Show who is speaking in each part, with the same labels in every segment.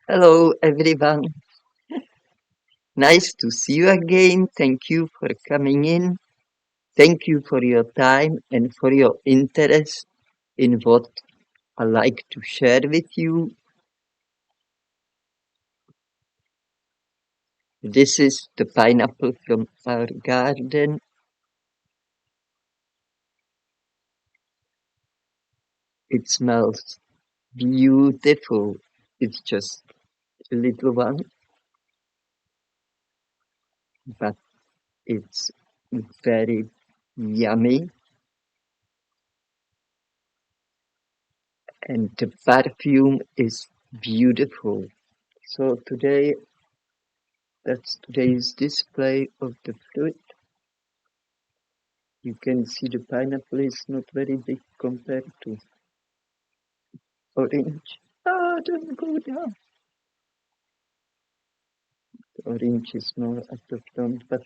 Speaker 1: Hello, everyone. Nice to see you again. Thank you for coming in. Thank you for your time and for your interest in what I like to share with you. This is the pineapple from our garden. It smells beautiful. It's just a little one, but it's very yummy. And the perfume is beautiful. So that's today's display of the fruit. You can see the pineapple is not very big compared to orange. Ah, don't go down. The orange is more at the front, but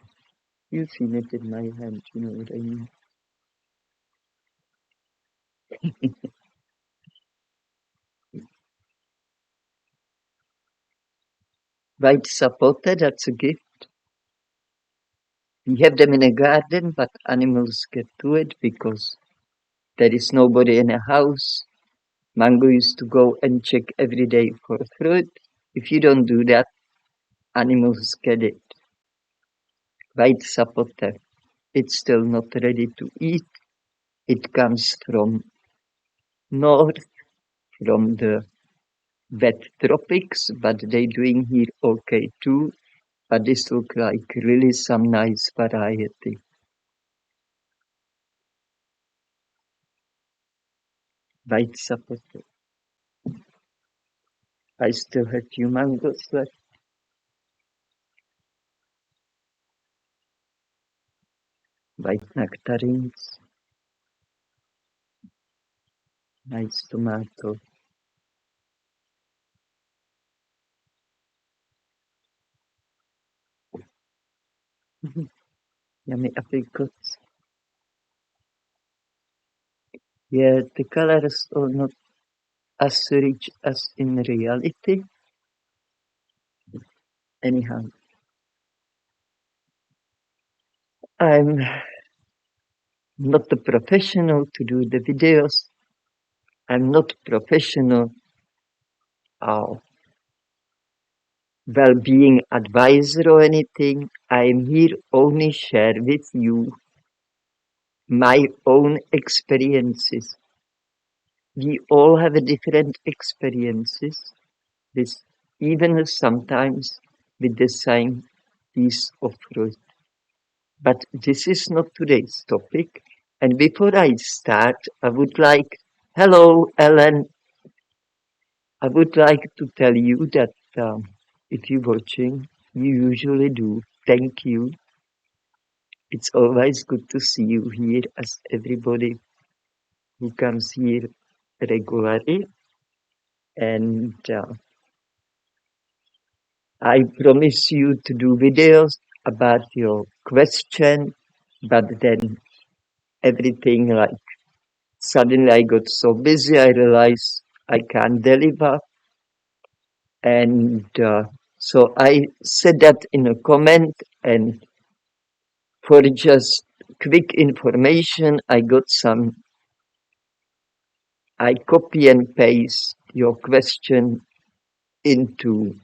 Speaker 1: you've seen it in my hand, you know what I mean. White sapote, that's a gift. We have them in a garden, but animals get to it because there is nobody in a house. Mango used to go and check every day for fruit. If you don't do that, animals get it. White sapote, it's still not ready to eat. It comes from north, from the wet tropics, but they doing here okay too. But this look like really some nice variety. White sapote. I still have few mangoes left. White nectarines. Nice tomato. Yummy apricots. Yeah, the colors are not as rich as in reality. Anyhow, I'm not a professional to do the videos. I'm not professional well-being advisor or anything. I'm here only share with you my own experiences. We all have a different experiences with even sometimes with the same piece of fruit. But this is not today's topic. And before I start, hello, Ellen. I would like to tell you that if you're watching, you usually do. Thank you. It's always good to see you here as everybody who comes here regularly. And I promise you to do videos about your question, but then everything like suddenly I got so busy, I realized I can't deliver. And so I said that in a comment, and for just quick information, I copy and paste your question into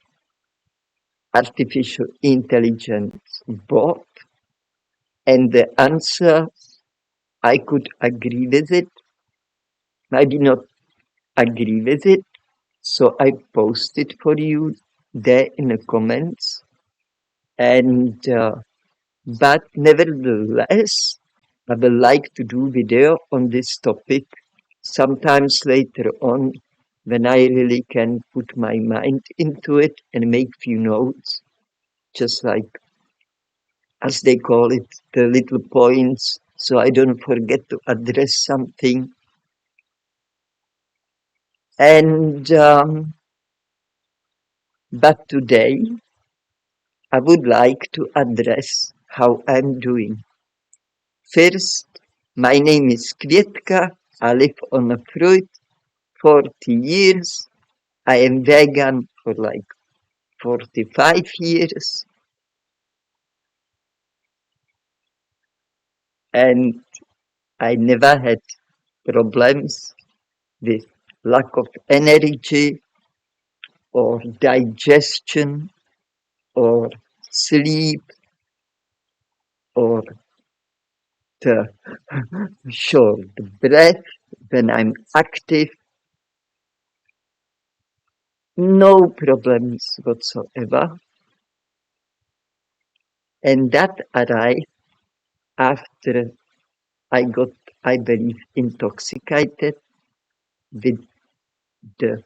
Speaker 1: artificial intelligence bot, and the answer, I could agree with it, maybe not agree with it, so I post it for you there in the comments. And but nevertheless, I would like to do video on this topic sometimes later on when I really can put my mind into it and make few notes, just like as they call it, the little points, so I don't forget to address something. And but today I would like to address how I'm doing. First, my name is Kvietka. I live on a fruit 40 years. I am vegan for like 45 years, and I never had problems with lack of energy or digestion or sleep or the short breath when I'm active. No problems whatsoever. And that arrived after I got, I believe, intoxicated with the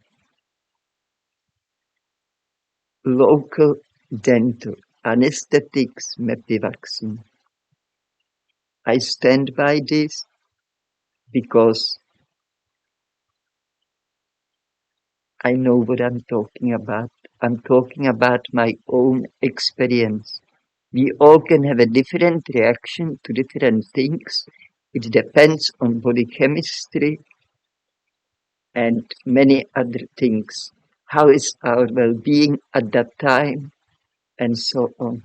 Speaker 1: local dental anesthetics vaccine. I stand by this because I know what I'm talking about. I'm talking about my own experience. We all can have a different reaction to different things. It depends on body chemistry and many other things. How is our well-being at that time and so on.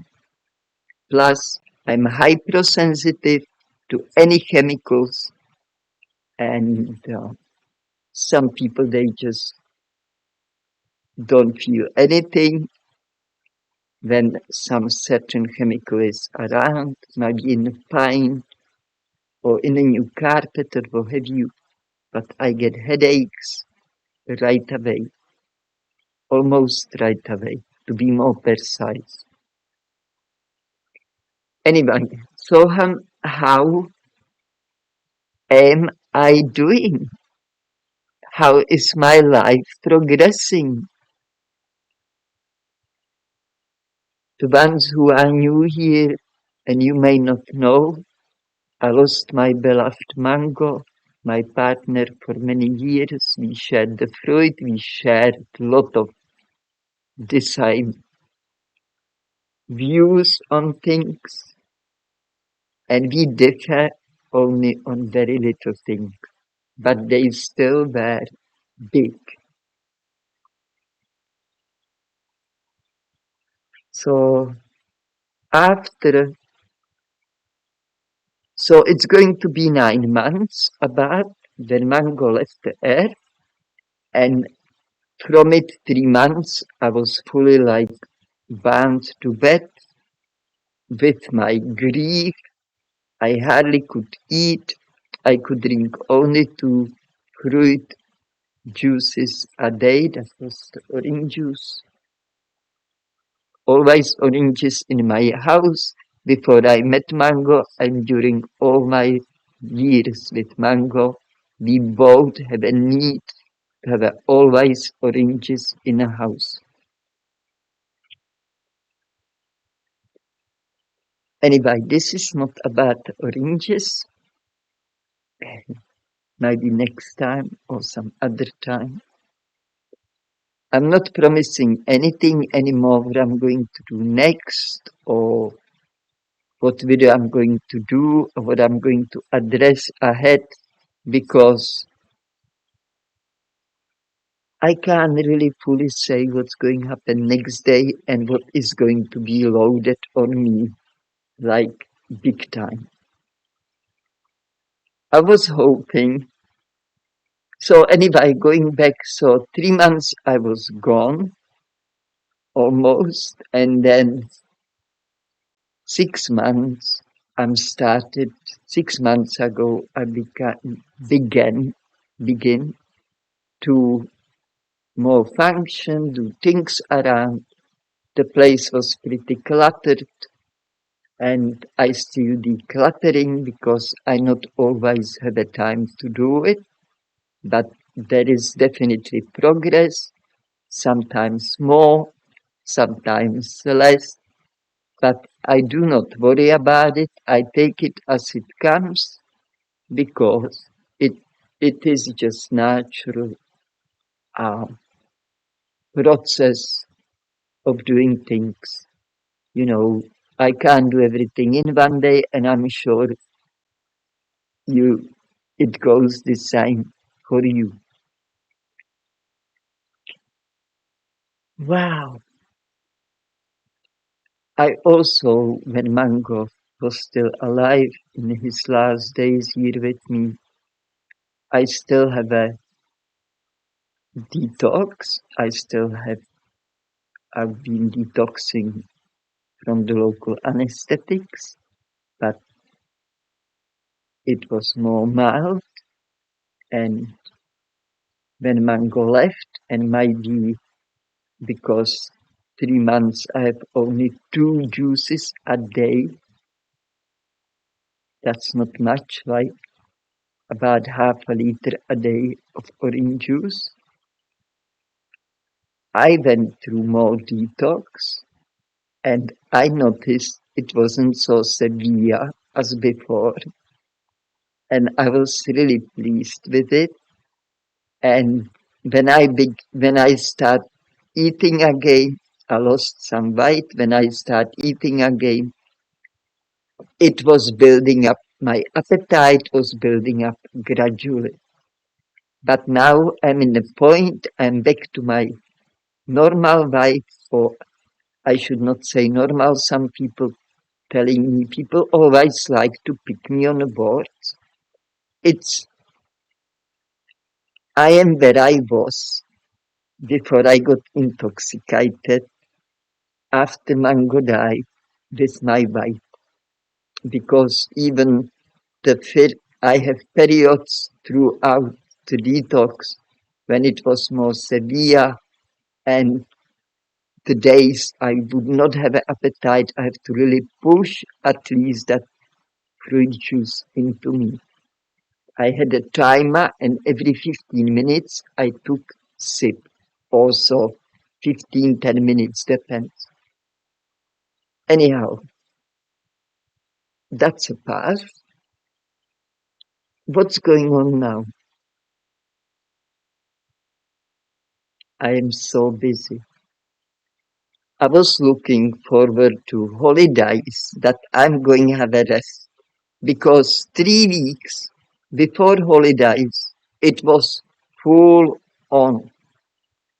Speaker 1: Plus, I'm hypersensitive to any chemicals, and some people, they just don't feel anything when some certain chemical is around, maybe in a pine or in a new carpet or what have you. But I get headaches right away, almost right away, to be more precise. Anyway, so how am I doing? How is my life progressing? The ones who are new here and you may not know, I lost my beloved Mango, my partner for many years. We shared the fruit, we shared a lot of the same views on things, and we differ only on very little things, but they still were big. So after, so it's going to be 9 months about when Mango left the earth, and from it 3 months I was fully like bound to bed with my grief. I hardly could eat. I could drink only 2 fruit juices a day. That was the orange juice. Always oranges in my house. Before I met Mango and during all my years with Mango, we both have a need to have always oranges in a house. Anyway, this is not about oranges. Maybe next time or some other time. I'm not promising anything anymore what I'm going to do next or what video I'm going to do or what I'm going to address ahead, because I can't really fully say what's going to happen next day and what is going to be loaded on me, like big time. I was hoping. So anyway, going back, so 3 months I was gone, almost, and then 6 months I'm started. 6 months ago I begin to more function, do things around. The place was pretty cluttered, and I still decluttering because I not always have the time to do it, but there is definitely progress, sometimes more, sometimes less, but I do not worry about it. I take it as it comes because it is just natural uh, process of doing things. You know, I can't do everything in one day, and I'm sure you it goes the same for you. Wow. I also, when Mango was still alive in his last days here with me, I still have a detox. I've been detoxing from the local anesthetics, but it was more mild. And when Mango left, and maybe because 3 months I have only 2 juices a day, that's not much, like about half a liter a day of orange juice. I went through more detox and I noticed it wasn't so severe as before. And I was really pleased with it. And when I start eating again, I lost some weight. When I start eating again, it was building up. My appetite was building up gradually. But now I'm in the point, I'm back to my normal weight, or I should not say normal. Some people telling me, people always like to pick me on the board. It's, I am where I was before I got intoxicated after Mango died with my weight. Because even I have periods throughout the detox when it was more severe, and the days I would not have an appetite, I have to really push at least that fruit juice into me. I had a timer, and every 15 minutes I took sip. Also 15, 10 minutes, depends. Anyhow, that's a past. What's going on now? I am so busy. I was looking forward to holidays that I'm going to have a rest, because 3 weeks before holidays it was full on.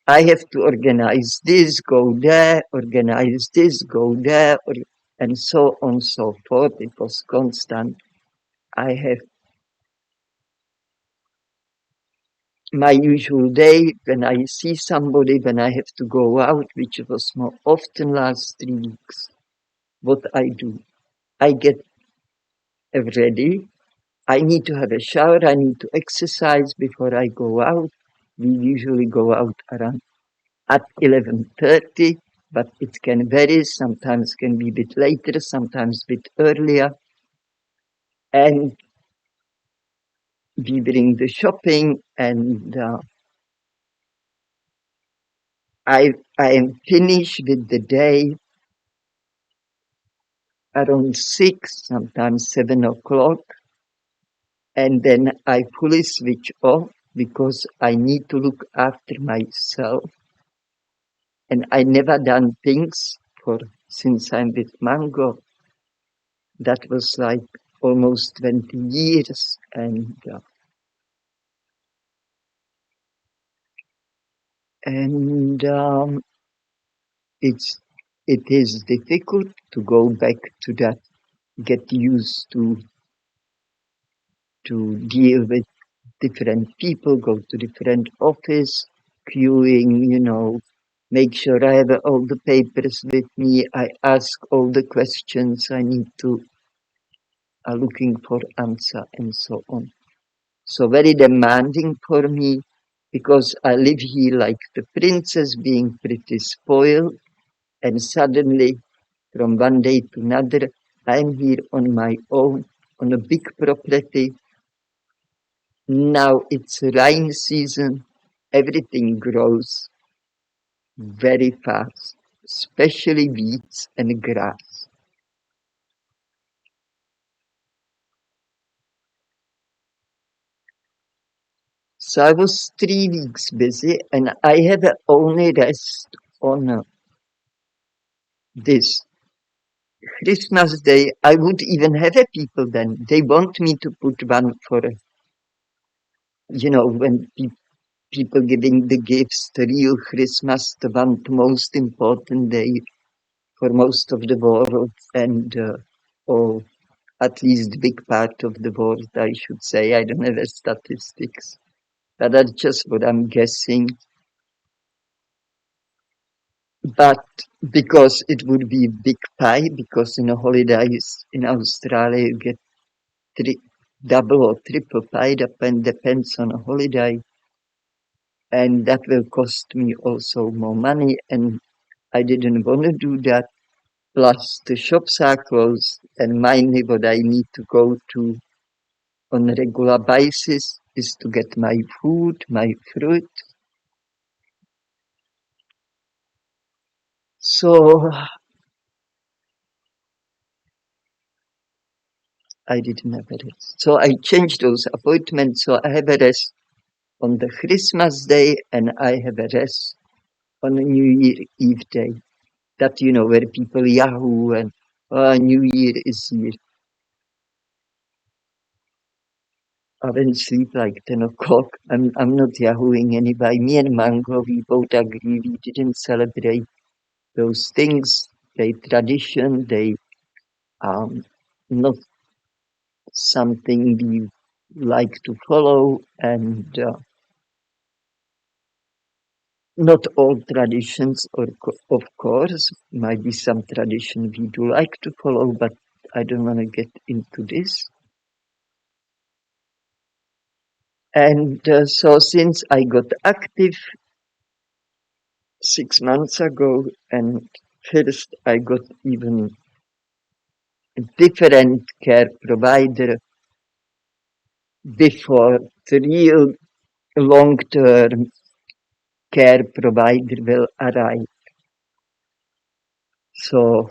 Speaker 1: I have to organize this, go there, organize this, go there, and so on and so forth. It was constant. I have my usual day when I see somebody, when I have to go out, which was more often last 3 weeks. What I do, I get ready. I need to have a shower. I need to exercise before I go out. We usually go out around at 11:30, but it can vary. Sometimes can be a bit later, sometimes a bit earlier. And we bring the shopping, and I am finished with the day around 6, sometimes 7 o'clock, and then I fully switch off because I need to look after myself. And I never done things for since I'm with Mango. That was like almost 20 years, and it is difficult to go back to that, get used to deal with different people, go to different office, queuing, make sure I have all the papers with me. I ask all the questions I need to, are looking for answer, and so on. So very demanding for me, because I live here like the princess, being pretty spoiled, and suddenly from one day to another I'm here on my own on a big property. Now it's rain season, everything grows very fast, especially weeds and grass. So I was 3 weeks busy, and I had only rest on this Christmas Day. I would even have a people then. They want me to put one for, when people giving the gifts, the real Christmas, the one, the most important day for most of the world, and or at least big part of the world, I should say. I don't have the statistics, but that's just what I'm guessing. But because it would be big pie, because in the holidays in Australia you get double or triple pie, depends on a holiday, and that will cost me also more money, and I didn't want to do that. Plus the shops are closed, and mainly what I need to go to on a regular basis is to get my food, my fruit. So I didn't have a rest. So I changed those appointments. So I have a rest on the Christmas day and I have a rest on a New Year Eve day. That, where people yahoo and New Year is here. I went to sleep like 10 o'clock. I'm not yahooing anybody. Me and Mango, we both agree we didn't celebrate those things. They tradition, they not something we like to follow, and not all traditions, of course, might be some tradition we do like to follow, but I don't want to get into this. And so since I got active 6 months ago, and first I got even a different care provider before the real long-term care provider will arrive. So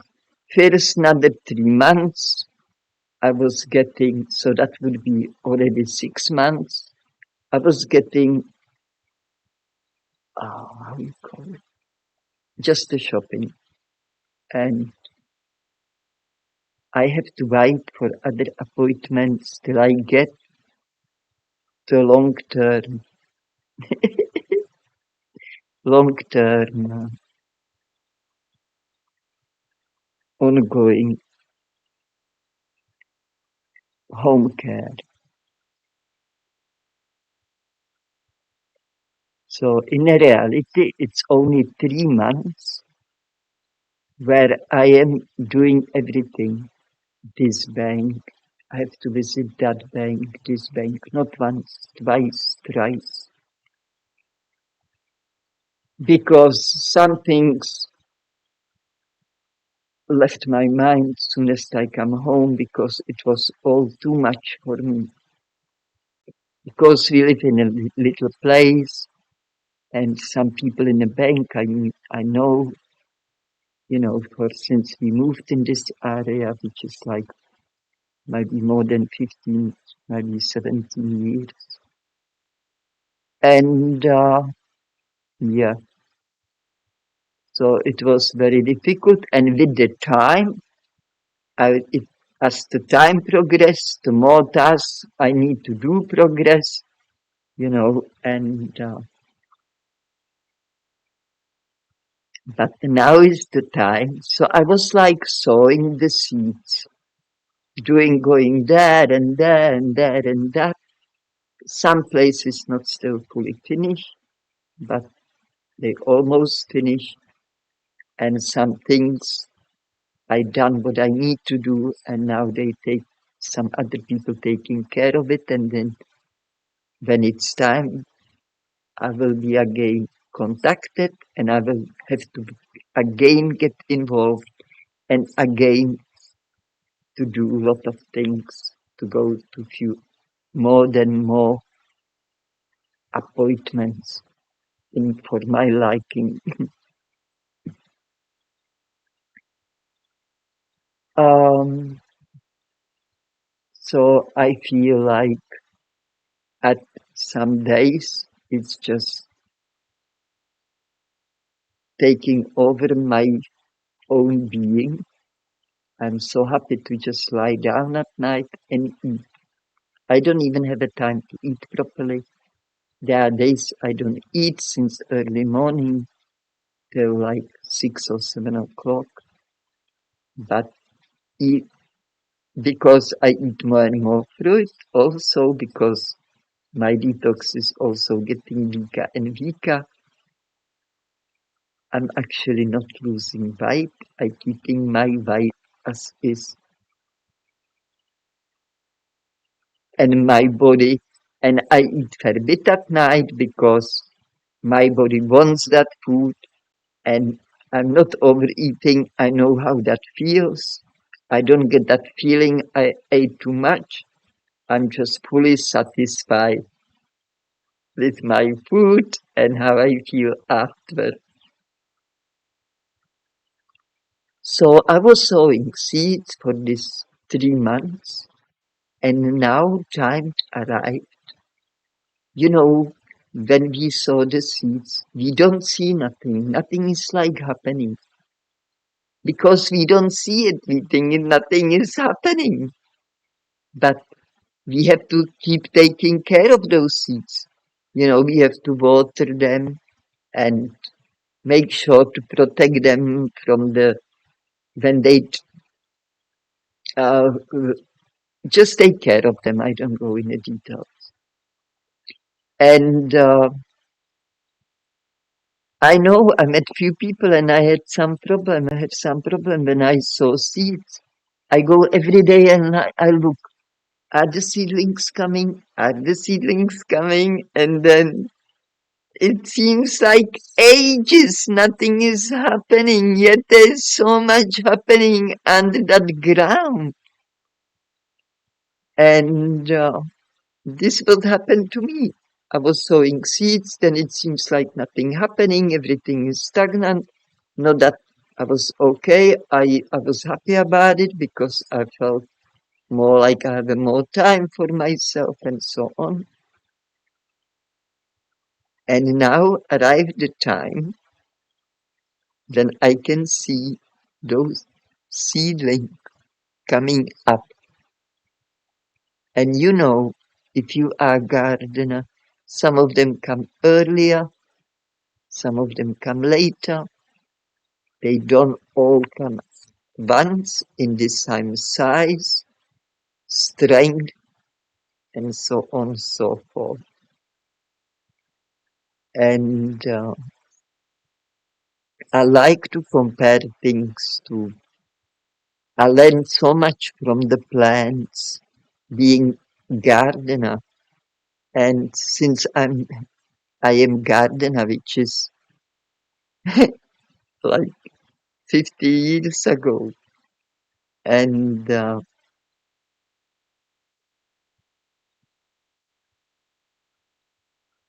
Speaker 1: first another 3 months I was getting, so that would be already 6 months. I was getting, how you call it, just the shopping. And I have to wait for other appointments till I get the long-term ongoing home care. So in reality, it's only 3 months where I am doing everything. This bank, I have to visit that bank, this bank, not once, twice, thrice. Because some things left my mind soon as I come home because it was all too much for me. Because we live in a little place and some people in the bank I know, for since we moved in this area, which is like maybe more than 15, maybe 17 years. And yeah, so it was very difficult. And with the time, as the time progressed, the more tasks I need to do progress, and but now is the time. So I was like sowing the seeds, going there and there and there and that. Some places not still fully finished, but they almost finished. And some things I done what I need to do, and now they take some other people taking care of it. And then when it's time, I will be again contacted, and I will have to again get involved and again to do a lot of things, to go to more appointments for my liking. Um, so I feel like at some days it's just taking over my own being. I'm so happy to just lie down at night and eat. I don't even have the time to eat properly. There are days I don't eat since early morning till like 6 or 7 o'clock, but eat because I eat more and more fruit, also because my detox is also getting weaker and weaker. I'm actually not losing weight. I'm keeping my weight as is. And my body, and I eat fair bit at night because my body wants that food, and I'm not overeating. I know how that feels. I don't get that feeling I ate too much. I'm just fully satisfied with my food and how I feel after. So I was sowing seeds for this 3 months, and now time arrived. You know, when we sow the seeds, we don't see nothing. Nothing is like happening. Because we don't see it, we think nothing is happening. But we have to keep taking care of those seeds. You know, we have to water them and make sure to protect them from the when they uh, just take care of them. I don't go into detail. And I know I met few people and I had some problem. I had some problem when I saw seeds. I go every day and I look, are the seedlings coming? Are the seedlings coming? And then it seems like ages nothing is happening, yet there's so much happening under that ground. And this will happen to me. I was sowing seeds, then it seems like nothing happening, everything is stagnant. Not that I was okay, I was happy about it because I felt more like I have more time for myself and so on. And now arrived the time when I can see those seedlings coming up. And you know, if you are a gardener, some of them come earlier, some of them come later. They don't all come once in the same size, strength, and so on and so forth. And I like to compare things to. I learned so much from the plants, being gardener, and since I am gardener, which is like 50 years ago, and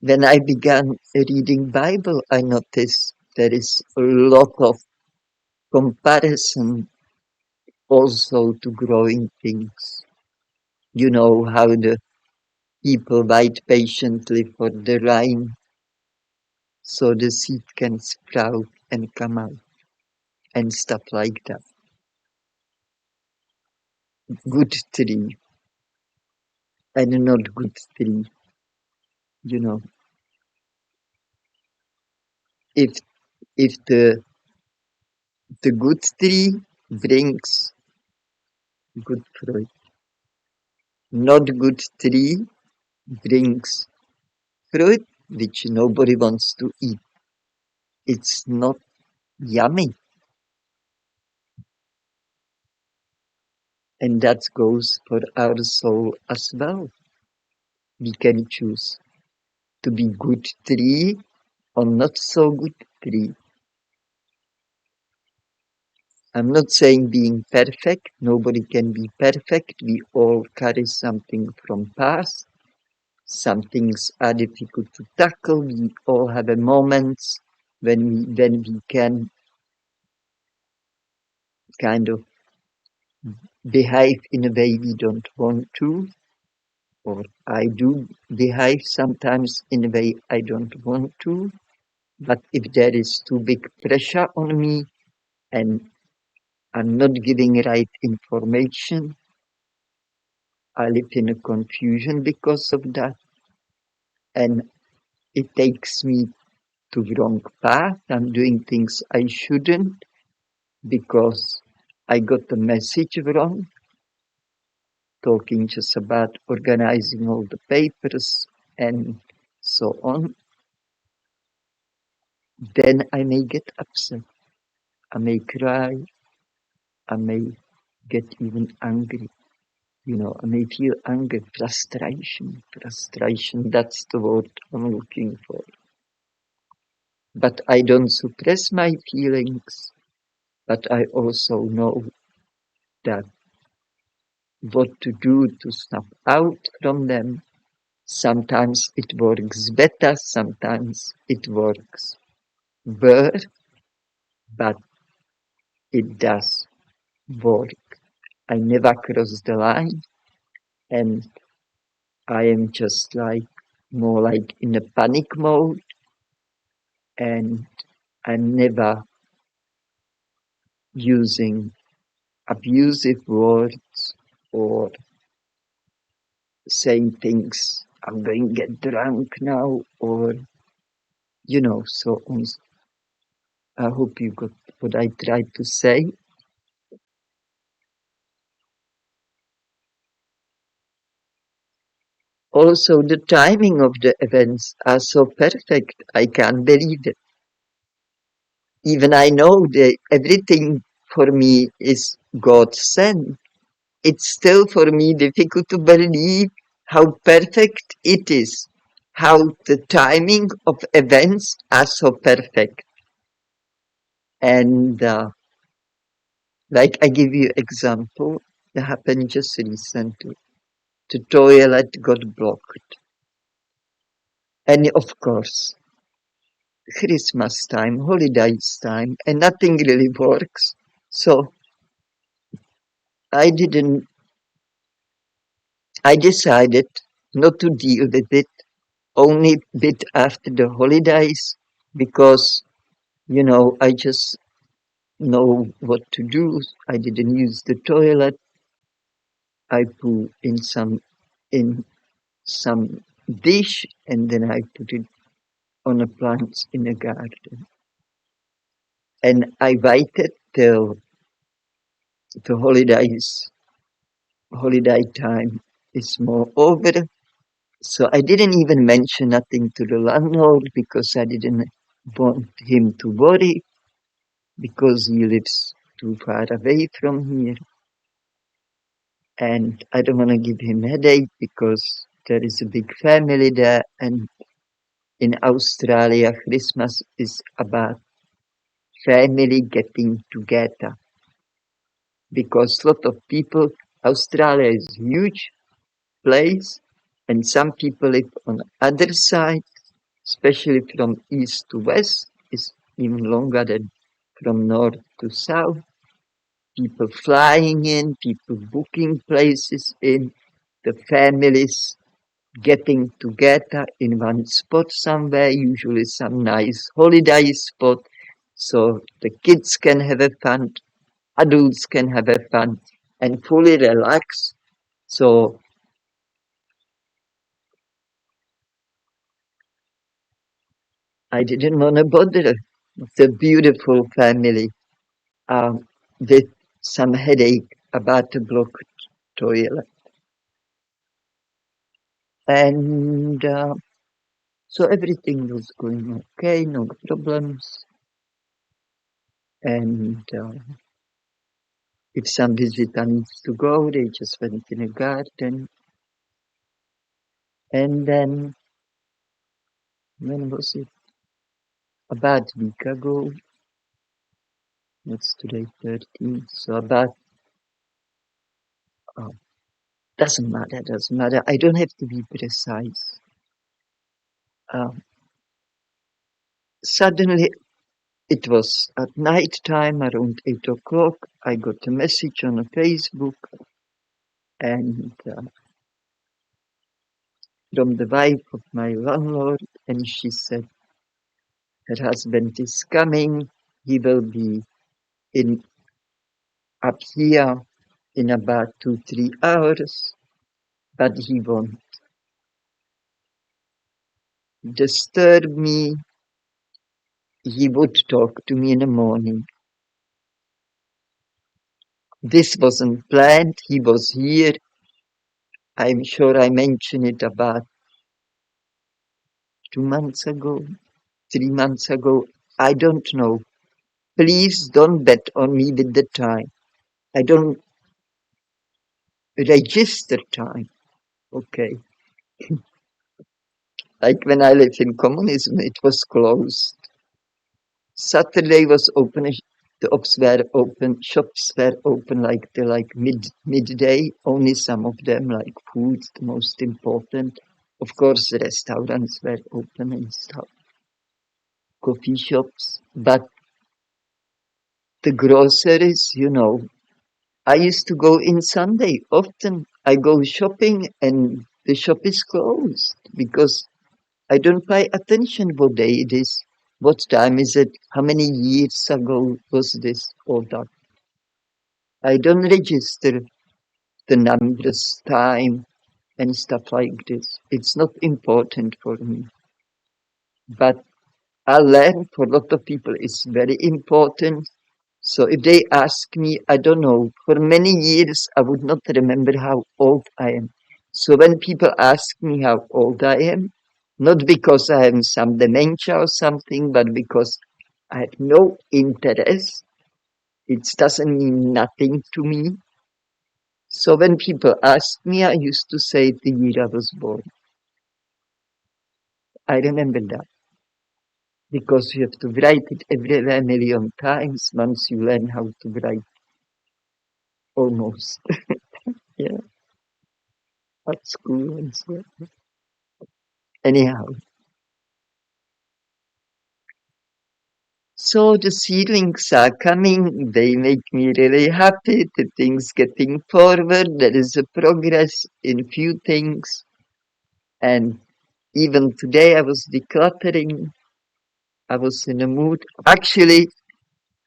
Speaker 1: when I began reading Bible, I noticed there is a lot of comparison also to growing things. You know how the people wait patiently for the rain so the seed can sprout and come out and stuff like that. Good tree and not good tree, you know. If if the good tree brings good fruit, not good tree brings fruit which nobody wants to eat. It's not yummy. And that goes for our soul as well. We can choose to be good tree or not so good tree. I'm not saying being perfect. Nobody can be perfect. We all carry something from past. Some things are difficult to tackle. We all have a moments when we can kind of behave in a way we don't want to, or I do behave sometimes in a way I don't want to. But if there is too big pressure on me and I'm not giving right information, I live in a confusion because of that. And it takes me to the wrong path. I'm doing things I shouldn't because I got the message wrong, talking just about organizing all the papers and so on. Then I may get upset. I may cry. I may get even angry. I may feel anger, frustration. Frustration, that's the word I'm looking for. But I don't suppress my feelings. But I also know that what to do to snap out from them. Sometimes it works better, sometimes it works worse, but it does work. I never cross the line, and I am just more like in a panic mode, and I'm never using abusive words or saying things, I'm going to get drunk now, or, so on. I hope you got what I tried to say. Also, the timing of the events are so perfect. I can't believe it. Even I know that everything for me is God sent. It's still for me difficult to believe how perfect it is, how the timing of events are so perfect. And like I give you example that happened just recently. The toilet got blocked. And of course, Christmas time, holidays time, and nothing really works. So I didn't, I decided not to deal with it only a bit after the holidays because, I just know what to do. I didn't use the toilet. I put in some dish and then I put it on a plant in a garden. And I waited till the holiday time is more over. So I didn't even mention nothing to the landlord because I didn't want him to worry because he lives too far away from here. And I don't want to give him headache because there is a big family there. And in Australia, Christmas is about family getting together. Because a lot of people, Australia is a huge place, and some people live on the other side, especially from east to west, is even longer than from north to south. People flying in, people booking places in, the families getting together in one spot somewhere, usually some nice holiday spot, so the kids can have a fun, adults can have a fun and fully relax. So I didn't want to bother the beautiful family with some headache about the blocked toilet. And so everything was going okay, no problems. And if some visitor needs to go, they just went in a garden. And then, when was it? About a week ago, what's today, 13th? So about, oh, doesn't matter. I don't have to be precise. Suddenly, it was at night time, around 8 o'clock. I got a message on a Facebook and from the wife of my landlord, and she said her husband is coming. He will be in up here in about 2-3 hours, but he won't disturb me, he would talk to me in the morning. This wasn't planned. He was here. I'm sure I mentioned it about 2 months ago, 3 months ago. I don't know. Please don't bet on me with the time. I don't register time. Okay. Like when I lived in communism, it was closed. Saturday was open. The shops were open. Shops were open like till like midday. Only some of them, like food, the most important. Of course, the restaurants were open and stuff. Coffee shops, but the groceries, I used to go in Sunday often. I go shopping and the shop is closed because I don't pay attention what day it is, what time is it, how many years ago was this or that. I don't register the numbers, time, and stuff like this. It's not important for me. But I learned for a lot of people it's very important. So if they ask me, I don't know, for many years I would not remember how old I am. So when people ask me how old I am, not because I have some dementia or something, but because I have no interest, it doesn't mean nothing to me. So when people ask me, I used to say the year I was born. I remember that because you have to write it everywhere a million times once you learn how to write almost. Yeah, at school and so. Anyhow, so the seedlings are coming. They make me really happy. The things getting forward. There is a progress in few things. And even today I was decluttering. I was in a mood. Actually,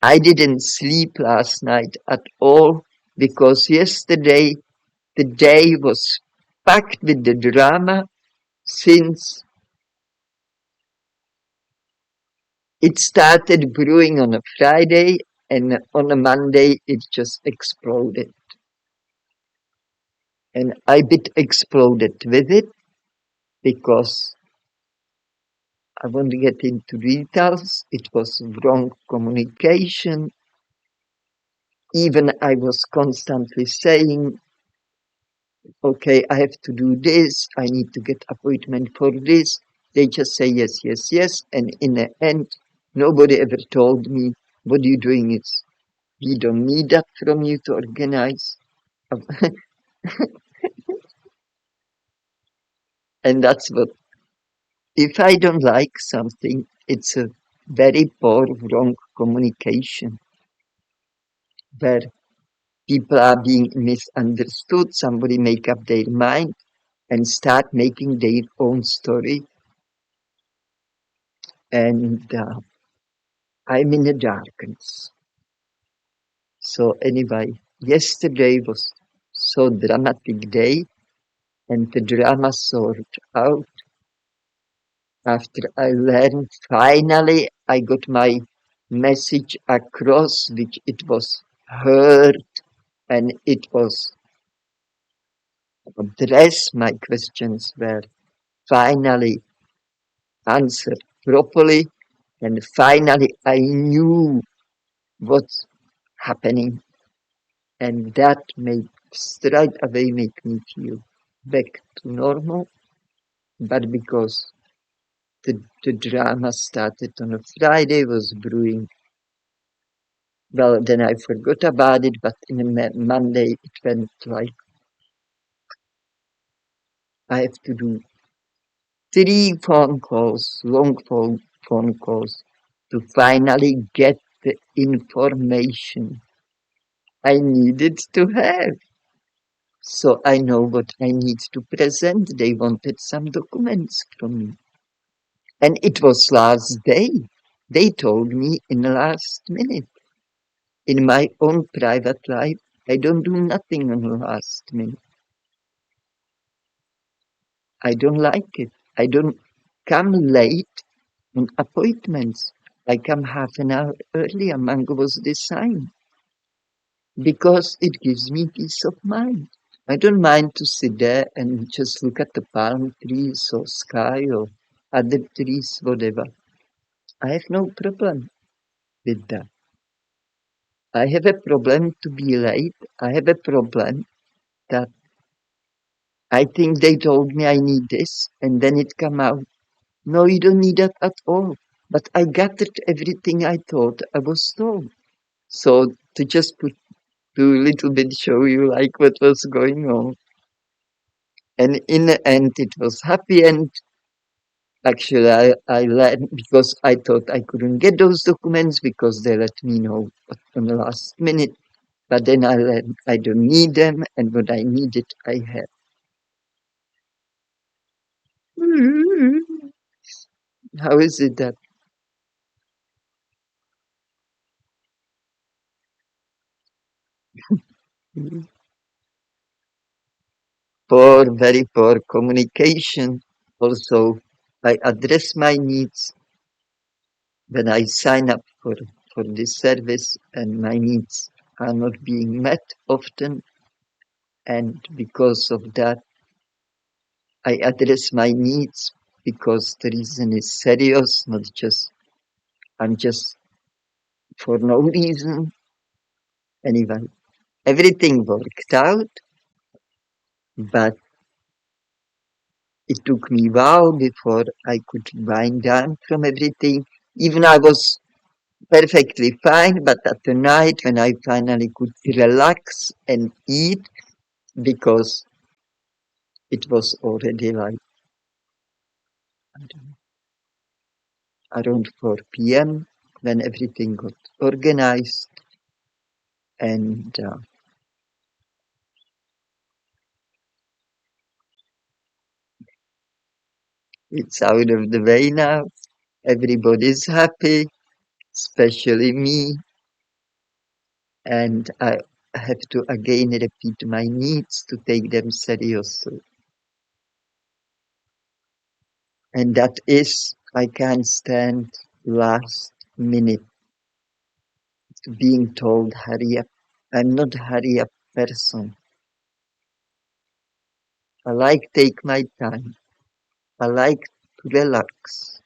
Speaker 1: I didn't sleep last night at all because yesterday the day was packed with the drama since it started brewing on a Friday and on a Monday it just exploded. And I bit exploded with it because I won't get into details. It was wrong communication. Even I was constantly saying, okay, I have to do this. I need to get appointment for this. They just say yes, yes, yes. And in the end, nobody ever told me what you're doing is we don't need that from you to organize. And that's what, if I don't like something, it's a very poor, wrong communication where people are being misunderstood. Somebody make up their mind and start making their own story. And I'm in the darkness. So anyway, yesterday was so dramatic day and the drama sorted out after I learned finally I got my message across, which it was heard and it was addressed. My questions were finally answered properly and finally I knew what's happening and that made straight away make me feel back to normal. But because the drama started on a Friday, was brewing. Well, then I forgot about it, but in a Monday it went like I have to do 3 long phone calls, to finally get the information I needed to have. So I know what I need to present. They wanted some documents from me. And it was last day. They told me in the last minute. In my own private life, I don't do nothing on the last minute. I don't like it. I don't. come late on appointments. I come half an hour early. A mango was designed because it gives me peace of mind. I don't mind to sit there and just look at the palm trees or sky or other trees, whatever. I have no problem with that. I have a problem to be late. I have a problem that I think they told me I need this, and then it come out. No, you don't need that at all. But I gathered everything I thought I was told. So to just put to a little bit show you like what was going on. And in the end, it was happy end. Actually, I learned because I thought I couldn't get those documents because they let me know on the last minute. But then I learned I don't need them, and what I needed, I had. How is it that? Poor, very poor communication. Also, I address my needs when I sign up for this service, and my needs are not being met often. And because of that, I address my needs because the reason is serious, not just, I'm just for no reason. Anyway, everything worked out, but it took me a while before I could wind down from everything. Even I was perfectly fine, but at the night when I finally could relax and eat, because it was already like I don't know, around 4 p.m. when everything got organized, and it's out of the way now. Everybody's happy, especially me, and I have to again repeat my needs to take them seriously. And that is, I can't stand last minute being told hurry up. I'm not hurry up person. I like take my time. I like to relax.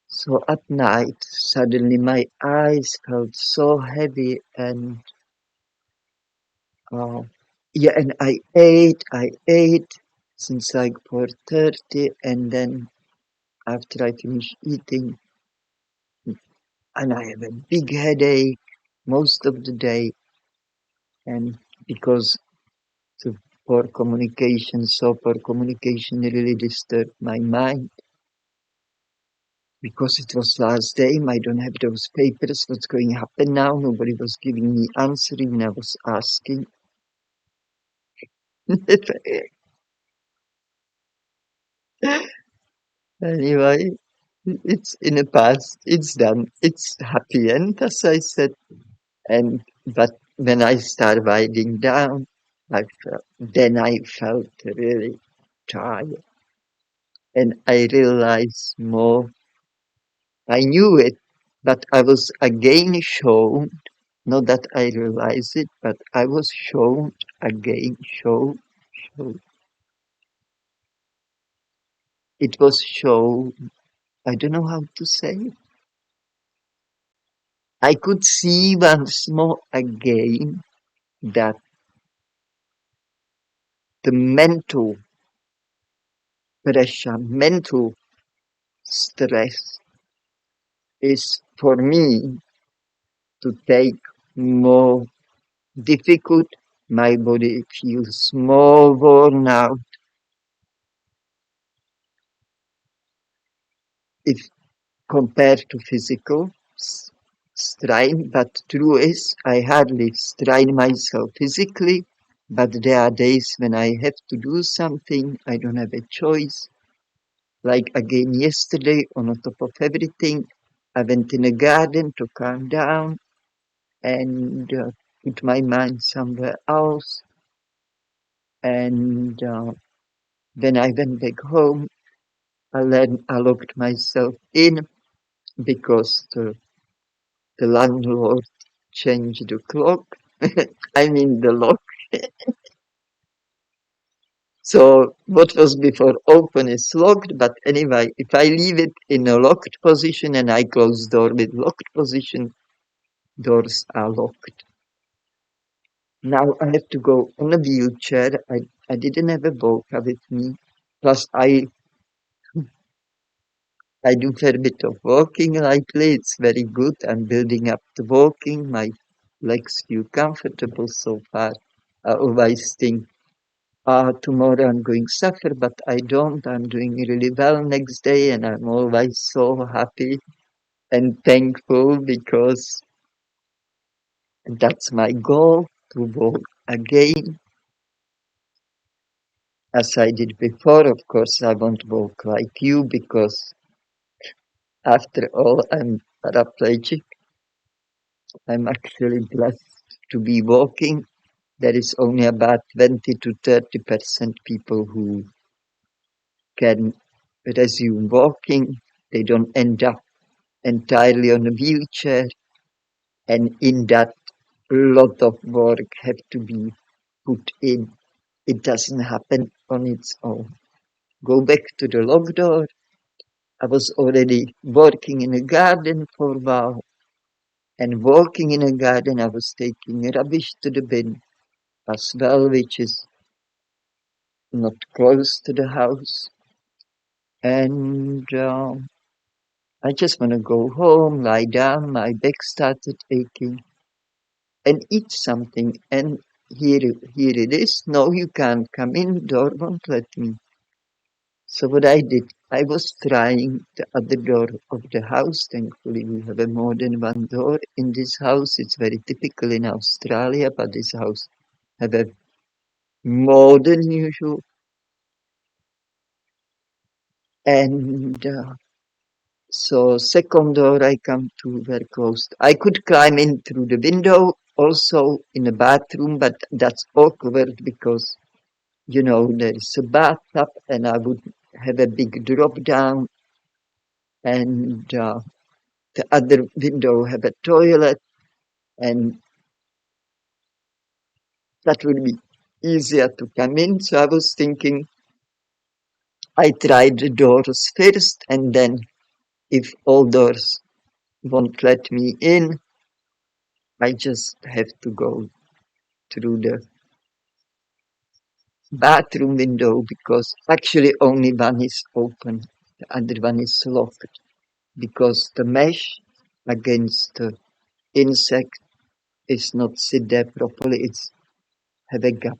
Speaker 1: So at night, suddenly my eyes felt so heavy, and uh, yeah, and I ate since like 4:30, and then after I finished eating, and I have a big headache most of the day, and because the poor communication really disturbed my mind. Because it was last day, I don't have those papers. What's going to happen now? Nobody was giving me answer, even I was asking. Anyway, it's in the past. It's done. It's happy end, as I said. And but when I started winding down, then I felt really tired, and I realized more. I knew it, but I was again shown. Not that I realized it, but I was shown again. Shown. It was shown. I don't know how to say it. I could see once more again that the mental pressure, mental stress is for me to take more difficult. My body feels more worn out if compared to physical strain. But true is, I hardly strain myself physically. But there are days when I have to do something, I don't have a choice. Like again yesterday, on top of everything, I went in a garden to calm down and put my mind somewhere else. And when I went back home, I locked myself in because the landlord changed the clock. I mean the lock. So what was before open is locked, but anyway, if I leave it in a locked position and I close door with locked position, doors are locked. Now I have to go on a wheelchair. I didn't have a vodka with me. Plus I do fair bit of walking lately. It's very good. I'm building up the walking. My legs feel comfortable so far. I always think, tomorrow I'm going to suffer, but I don't. I'm doing really well next day, and I'm always so happy and thankful because that's my goal to walk again as I did before. Of course, I won't walk like you because after all, I'm paraplegic. I'm actually blessed to be walking. There is only about 20 to 30% people who can resume walking. They don't end up entirely on a wheelchair, and in that, a lot of work have to be put in. It doesn't happen on its own. Go back to the lock door. I was already working in a garden for a while, and walking in a garden, I was taking rubbish to the bin as well, which is not close to the house. And I just want to go home, lie down. My back started aching, and eat something. And here it is. No, you can't come in. Door won't let me. So what I did, I was trying the other door of the house. Thankfully, we have a more than one door in this house. It's very typical in Australia, but this house have a more than usual. And so second door I come to were closed. I could climb in through the window, also in the bathroom, but that's awkward because, you know, there is a bathtub and I would have a big drop down, and the other window have a toilet, and that would be easier to come in. So I was thinking I tried the doors first, and then if all doors won't let me in, I just have to go through the bathroom window because actually only one is open, the other one is locked because the mesh against the insect is not sit there properly. It's have a gap.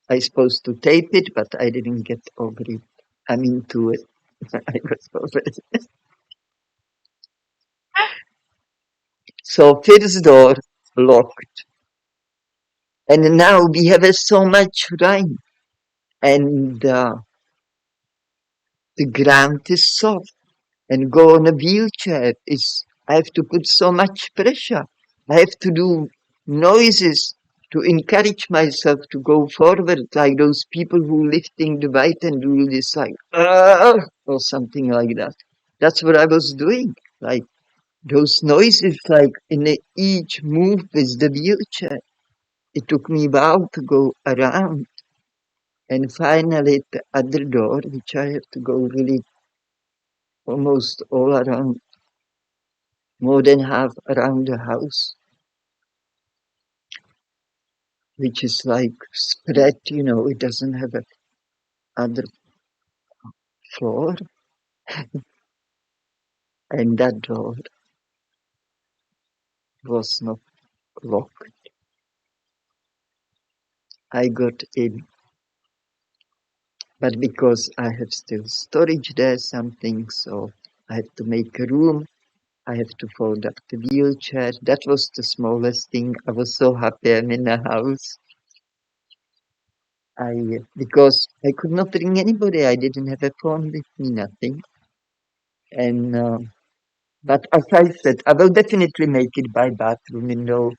Speaker 1: I supposed to tape it, but I didn't get over it. I'm into it. I was over it. So first door locked, and now we have so much rain, and the ground is soft. And go on a wheelchair is I have to put so much pressure. I have to do noises to encourage myself to go forward, like those people who lifting the weight and do this like or something like that. That's what I was doing. Like those noises, like in each move with the wheelchair. It took me a while to go around, and finally at the other door, which I have to go really almost all around, more than half around the house, which is like spread, you know, it doesn't have a other floor, and that door was not locked. I got in, but because I have still storage there, something, so I have to make a room. I have to fold up the wheelchair. That was the smallest thing. I was so happy I'm in a house. Because I could not ring anybody. I didn't have a phone with me, nothing. And but as I said, I will definitely make it by bathroom window.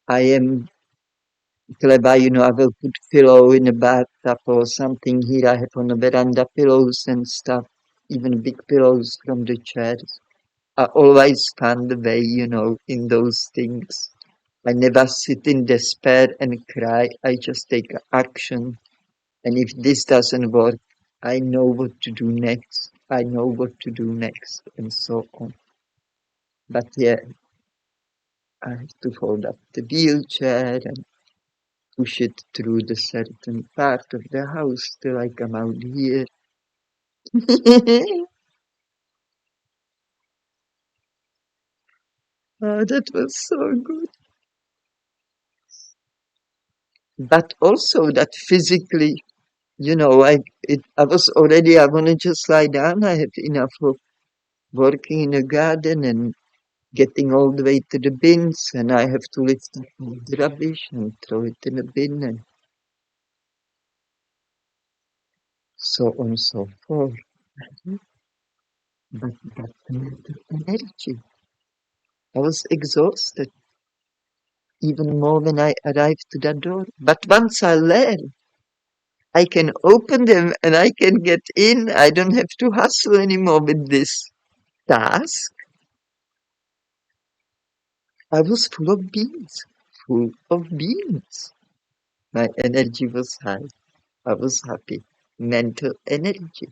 Speaker 1: I am clever, I will put pillow in the bathtub or something. Here I have on the veranda pillows and stuff, even big pillows from the chairs. I always find a way, in those things. I never sit in despair and cry. I just take action. And if this doesn't work, I know what to do next. I know what to do next, and so on. But yeah, I have to hold up the wheelchair and push it through the certain part of the house till I come out here. Oh, that was so good. But also that physically, I was already, I want to just lie down. I have enough of working in a garden and getting all the way to the bins, and I have to lift up all the rubbish and throw it in a bin and so on and so forth. But that mental energy. I was exhausted even more when I arrived to the door. But once I learn, I can open them and I can get in. I don't have to hustle anymore with this task. I was full of beans, full of beans. My energy was high. I was happy. Mental energy.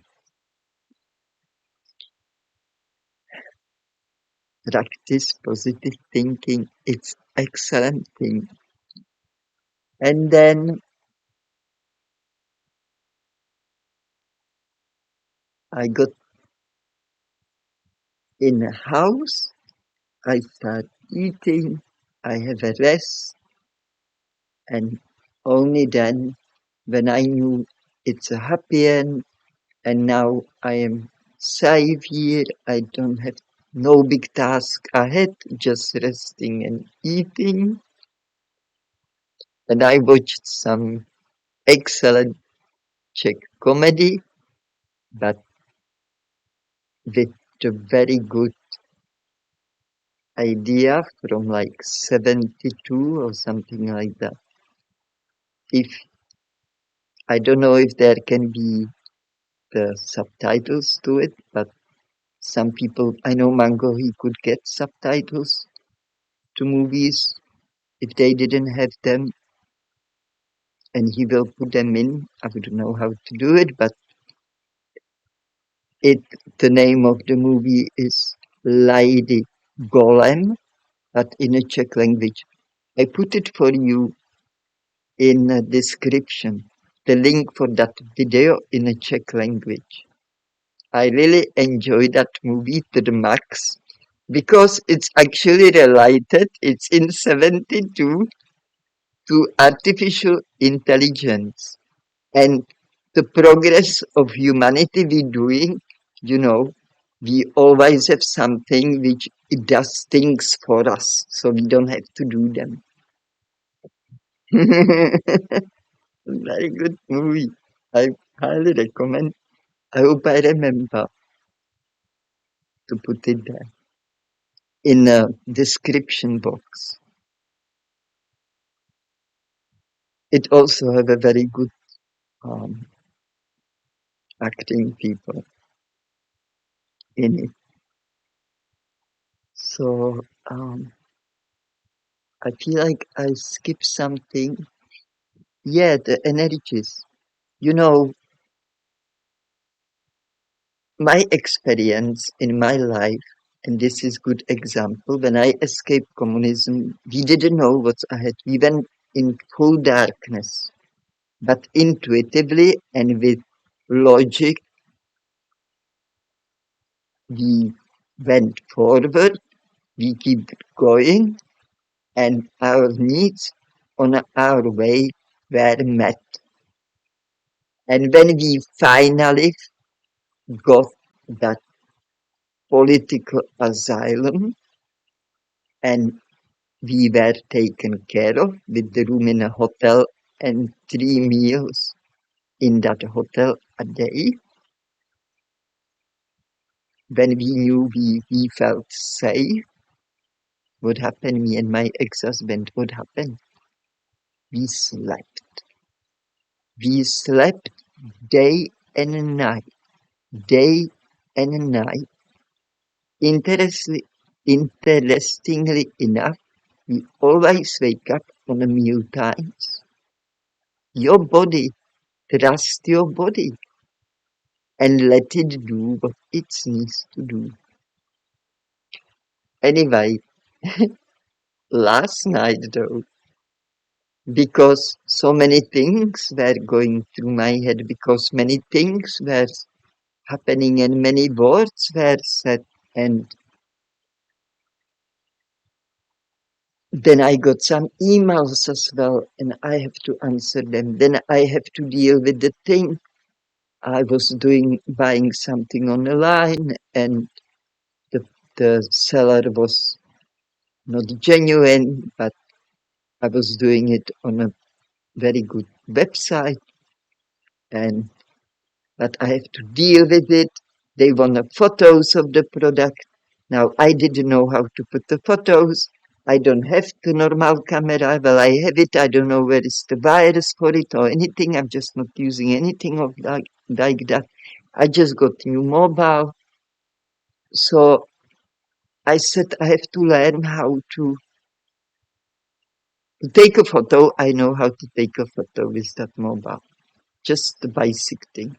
Speaker 1: Practice positive thinking. It's excellent thing. And then I got in a house. I start eating. I have a rest. And only then, when I knew it's a happy end, and now I am safe here, I don't have no big task ahead, just resting and eating. And I watched some excellent Czech comedy, but with a very good idea from like 72 or something like that. If I don't know if there can be the subtitles to it, but some people, I know Mango, he could get subtitles to movies if they didn't have them, and he will put them in. I don't know how to do it, but it the name of the movie is Lady Golem, but in a Czech language. I put it for you in a description, the link for that video in a Czech language. I really enjoy that movie to the max because it's actually related. It's in 72 to artificial intelligence and the progress of humanity we're doing. You know, we always have something which it does things for us, so we don't have to do them. Very good movie. I highly recommend. I hope I remember to put it there in a description box. It also have a very good um, acting people in it. So I feel like I skipped something. Yeah, the energies. You know, my experience in my life, and this is good example, when I escaped communism, we didn't know what's ahead. We went in full darkness, but intuitively and with logic, we went forward, we keep going, and our needs on our way were met. And when we finally got that political asylum and we were taken care of with the room in a hotel and 3 meals in that hotel a day, when we knew we felt safe, what happened? Me and my ex-husband, what happened? We slept. We slept day and night, day and night. Interestingly enough, we always wake up on a meal times. Your body, trust your body and let it do what it needs to do. Anyway, last night though, because so many things were going through my head, because many things were happening and many words were said, and then I got some emails as well, and I have to answer them. Then I have to deal with the thing. I was buying something on the line, and the seller was not genuine, but I was doing it on a very good website, and but I have to deal with it. They wanted photos of the product. Now I didn't know how to put the photos. I don't have the normal camera. Well, I have it. I don't know where is the virus for it or anything. I'm just not using anything of like that. I just got new mobile. So I said I have to learn how to take a photo. I know how to take a photo with that mobile. Just the basic thing.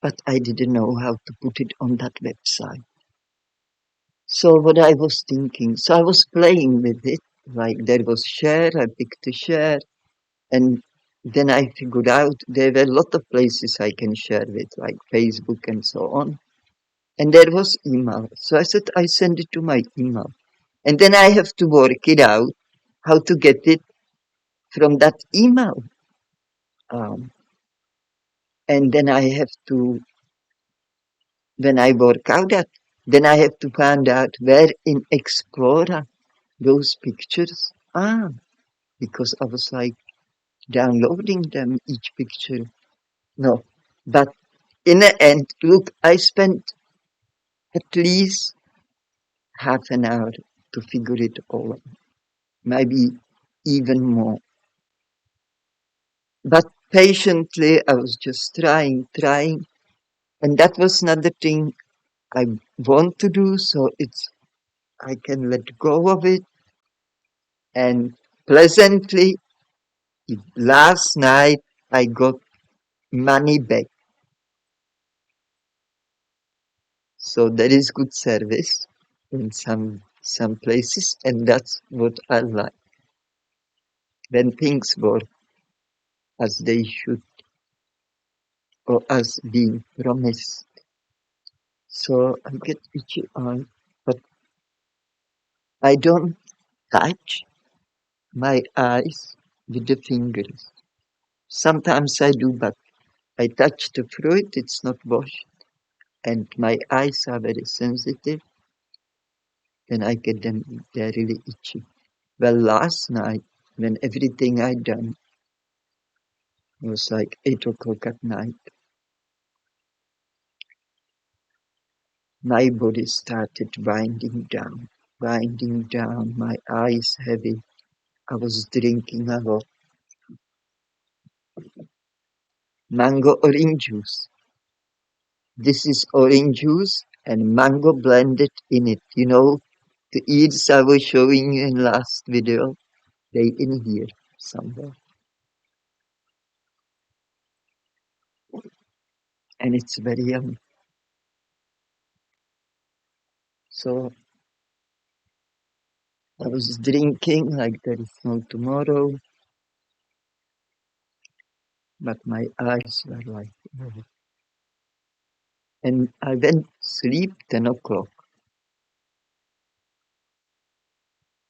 Speaker 1: But I didn't know how to put it on that website. So what I was thinking, so I was playing with it, like there was share, I picked a share, and then I figured out there were a lot of places I can share with, like Facebook and so on. And there was email. So I said I send it to my email. And then I have to work it out how to get it from that email. Um, and then I have to, when I work out that, then I have to find out where in Explorer those pictures are. Because I was like downloading them, each picture. No, but in the end, look, I spent at least half an hour to figure it all out, maybe even more. But patiently, I was just trying, and that was not the thing I want to do, so I can let go of it, and pleasantly, last night, I got money back. So there is good service in some places, and that's what I like. When things work as they should or as being promised. So I get itchy eye, but I don't touch my eyes with the fingers. Sometimes I do, but I touch the fruit, it's not washed, and my eyes are very sensitive, and I get them, they're really itchy. Well, last night, when everything I done was like 8 o'clock at night, my body started winding down, my eyes heavy. I was drinking a lot. Mango orange juice. This is orange juice and mango blended in it. You know, the ears I was showing you in last video, they in here somewhere. And it's very yummy. So I was drinking like there is no tomorrow, but my eyes were like, and I went to sleep 10 o'clock.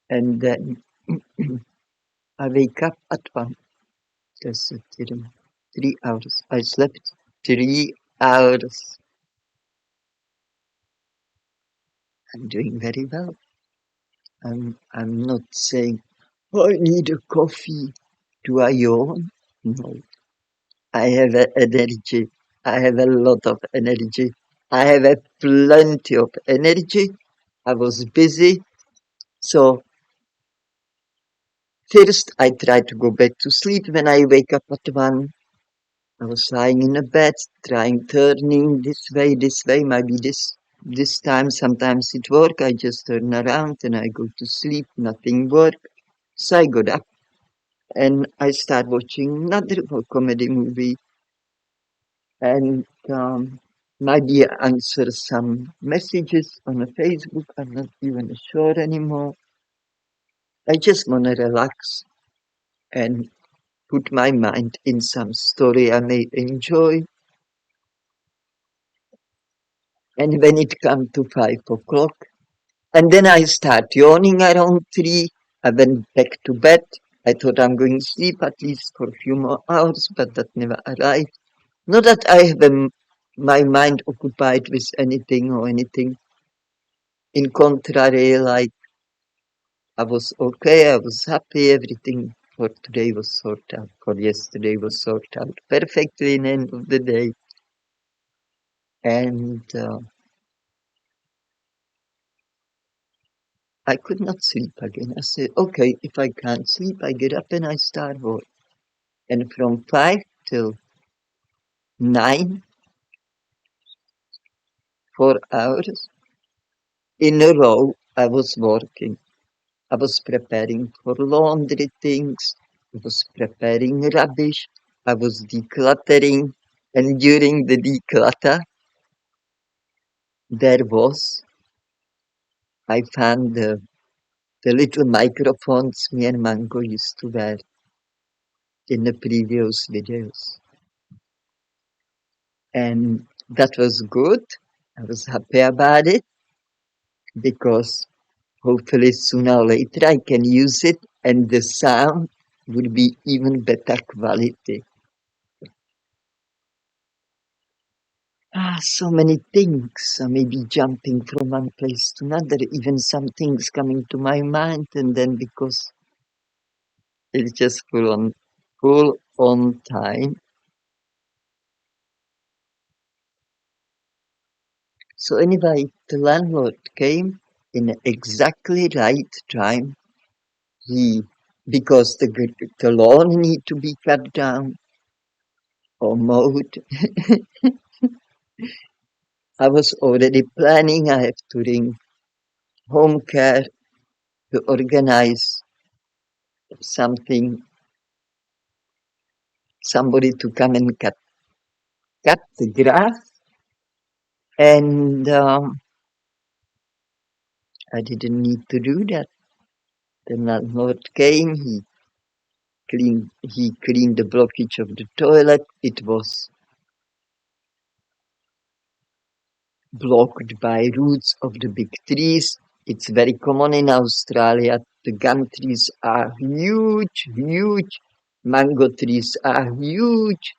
Speaker 1: And then I wake up at 1. That's it, 3 hours. I slept 3 hours. I'm doing very well. I'm not saying, oh, I need a coffee. Do I yawn? No. I have energy. I have a lot of energy. I have a plenty of energy. I was busy. So First, I tried to go back to sleep. When I wake up at 1, I was lying in a bed, turning this way, maybe this time, sometimes it work. I just turn around and I go to sleep, nothing work. So I got up and I start watching another comedy movie and maybe answer some messages on a Facebook. I'm not even sure anymore. I just want to relax and put my mind in some story I may enjoy. And when it come to 5 o'clock, and then I start yawning around 3, I went back to bed. I thought I'm going to sleep at least for a few more hours, but that never arrived. Not that I have my mind occupied with anything or anything. In contrary, like I was okay, I was happy, everything for today was sorted out, for yesterday was sorted out perfectly in the end of the day. And I could not sleep again. I said, okay, if I can't sleep, I get up and I start work. And from 5 till 9, 4 hours in a row, I was working. I was preparing for laundry things. I was preparing rubbish. I was decluttering. And during the declutter, I found the little microphones me and Mango used to wear in the previous videos. And that was good. I was happy about it because hopefully sooner or later I can use it and the sound would be even better quality. So many things. I may be jumping from one place to another, even some things coming to my mind, and then because it's just full on time. So anyway, the landlord came in exactly right time. Because the lawn need to be cut down or mowed. I was already planning. I have to ring home care to organize something, somebody to come and cut the grass. And I didn't need to do that. The landlord came. He cleaned the blockage of the toilet. It was blocked by roots of the big trees. It's very common in Australia. The gum trees are huge, huge. Mango trees are huge.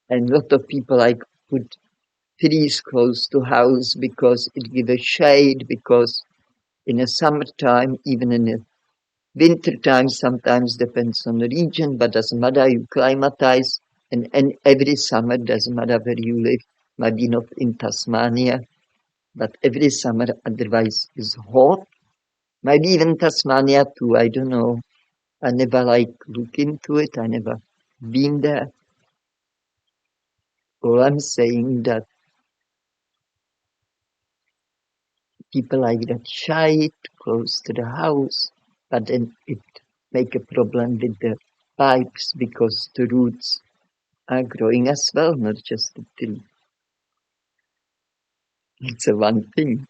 Speaker 1: And a lot of people like put trees close to house because it gives a shade, because in the summertime, even in the winter time, sometimes depends on the region, but doesn't matter, you climatize, and every summer, doesn't matter where you live, maybe not in Tasmania, but every summer otherwise is hot. Maybe even Tasmania too, I don't know. I never look into it, I never been there. All I'm saying that people like that shade close to the house, but then it make a problem with the pipes because the roots are growing as well, not just the tree. It's a one thing.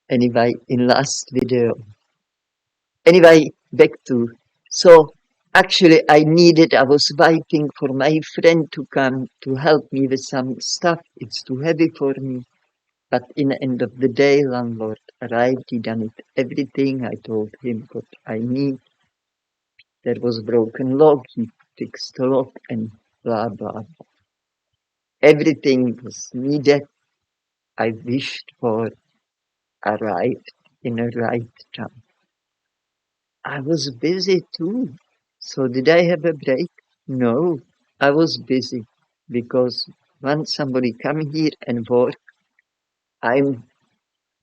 Speaker 1: Anyway, in last video. Anyway, back to, so actually I was waiting for my friend to come to help me with some stuff. It's too heavy for me. But in the end of the day, landlord arrived, he done it everything. I told him what I need. There was broken lock, he fixed the lock and blah blah. Everything was needed, I wished for, arrived in a right time. I was busy too. So did I have a break? No, I was busy because once somebody come here and work, I'm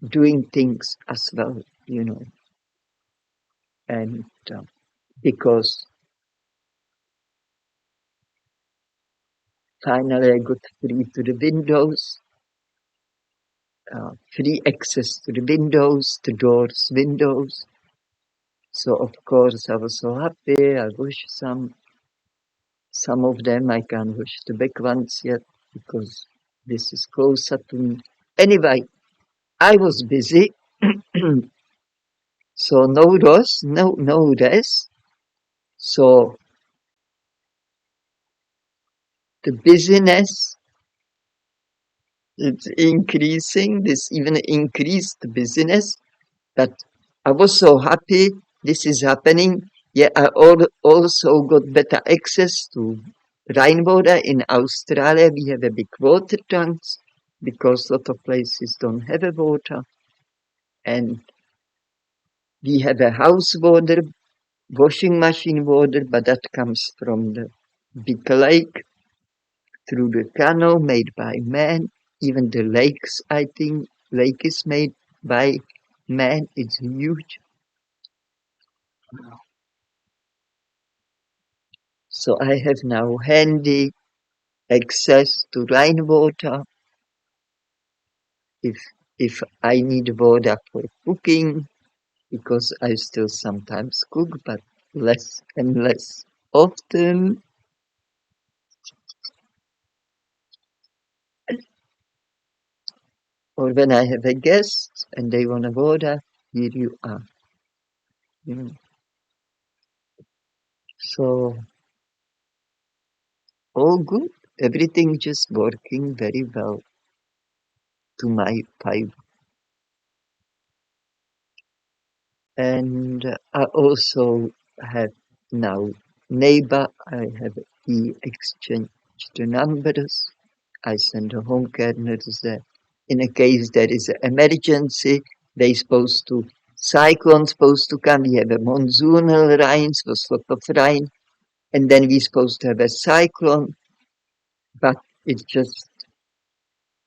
Speaker 1: doing things as well, you know. And because finally I got free to the windows, free access to the windows, the doors, windows. So of course I was so happy. I washed some of them. I can't wash the back ones yet because this is closer to me. Anyway, I was busy. So no rest. So the busyness is increasing. This even increased the busyness. But I was so happy this is happening. Yeah, I also got better access to rainwater in Australia. We have a big water tanks because a lot of places don't have a water. And we have a house water, washing machine water, but that comes from the big lake through the canal made by man. Even the lakes, I think, lake is made by man. It's huge. So I have now handy access to rainwater if if I need water for cooking, because I still sometimes cook, but less and less often. Or when I have a guest and they want a water, here you are. You know. So all good, everything just working very well to my pipe. And I also have now neighbor. I have exchanged the numbers. I send a home care nurse there. In a case there is an emergency, they supposed to cyclone supposed to come. We have a monsoonal rains, was lot of rain, and then we supposed to have a cyclone, but it just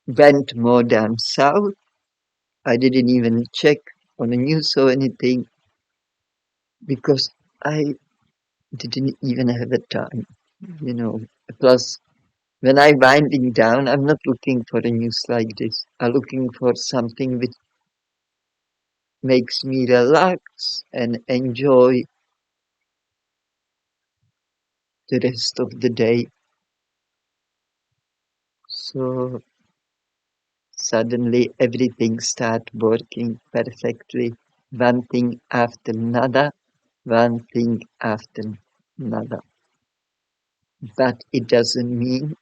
Speaker 1: went more down south. I didn't even check on the news or anything because I didn't even have a time, you know. Plus, when I'm winding down, I'm not looking for a news like this. I'm looking for something which makes me relax and enjoy the rest of the day. So suddenly everything starts working perfectly, one thing after another, one thing after another. But it doesn't mean,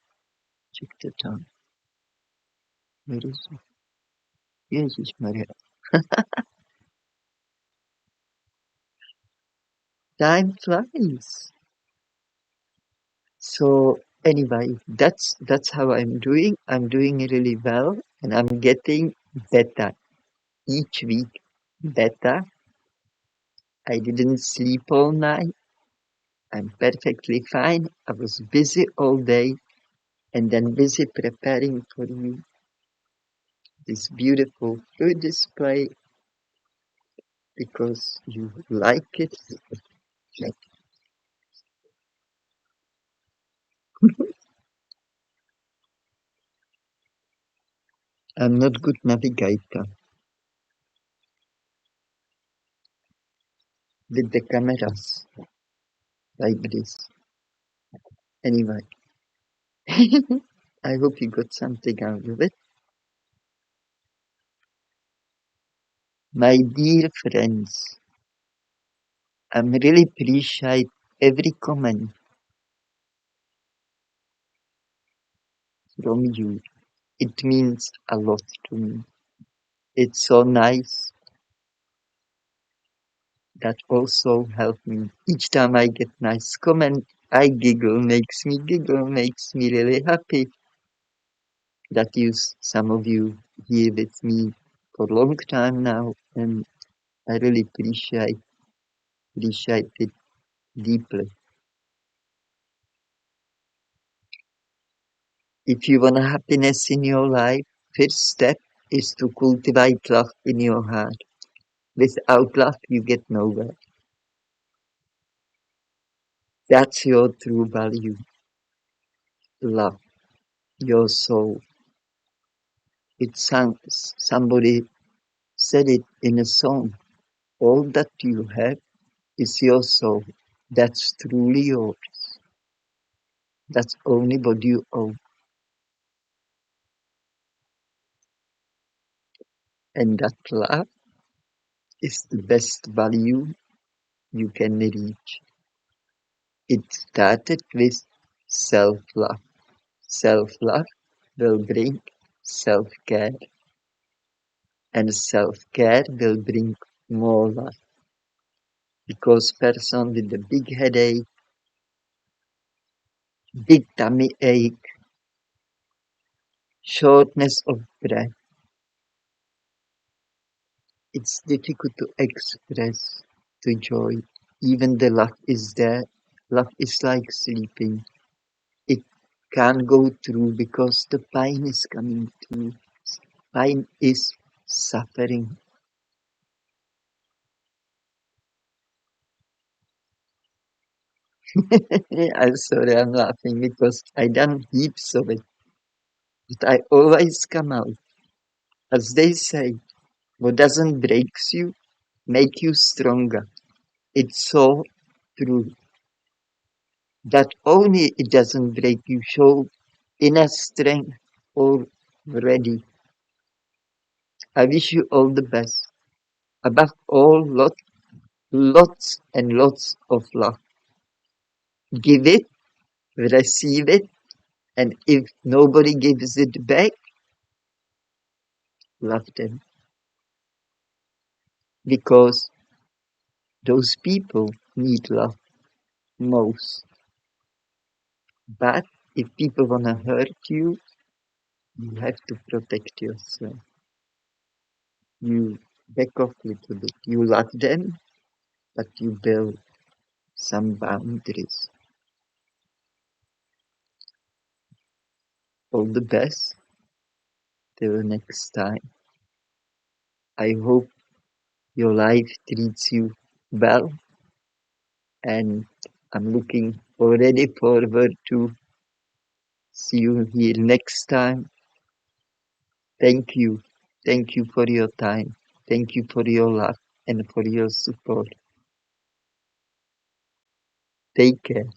Speaker 1: check the time, where is it? Jesus Maria. Time flies. So anyway, that's how I'm doing. I'm doing really well and I'm getting better each week. Better. I didn't sleep all night. I'm perfectly fine. I was busy all day and then busy preparing for you this beautiful food display because you like it. I'm not good navigator with the cameras like this. Anyway, I hope you got something out of it. My dear friends, I'm really appreciate every comment from you. It means a lot to me. It's so nice. That also helped me. Each time I get nice comment, I giggle, makes me really happy that some of you here with me for a long time now, and I really appreciate it deeply. If you want happiness in your life, first step is to cultivate love in your heart. Without love, you get nowhere. That's your true value. Love, your soul. Somebody said it in a song. All that you have is your soul. That's truly yours. That's only what you own. And that love is the best value you can reach. It started with self-love. Self-love will bring self-care, and self-care will bring more love. Because person with a big headache, big tummy ache, shortness of breath, it's difficult to express the joy. Even the love is there. Love is like sleeping. It can't go through because the pain is coming through. Pain is suffering. I'm sorry, I'm laughing because I done heaps of it. But I always come out. As they say, what doesn't break you, make you stronger. It's so true. That only it doesn't break you, show inner strength already. I wish you all the best. Above all, lots and lots of love. Give it, receive it, and if nobody gives it back, love them. Because those people need love most. But if people wanna hurt you, you have to protect yourself. You back off a little bit. You love them, but you build some boundaries. All the best. Till next time. I hope your life treats you well, and I'm looking already forward to see you here next time. Thank you. Thank you for your time. Thank you for your love and for your support. Take care.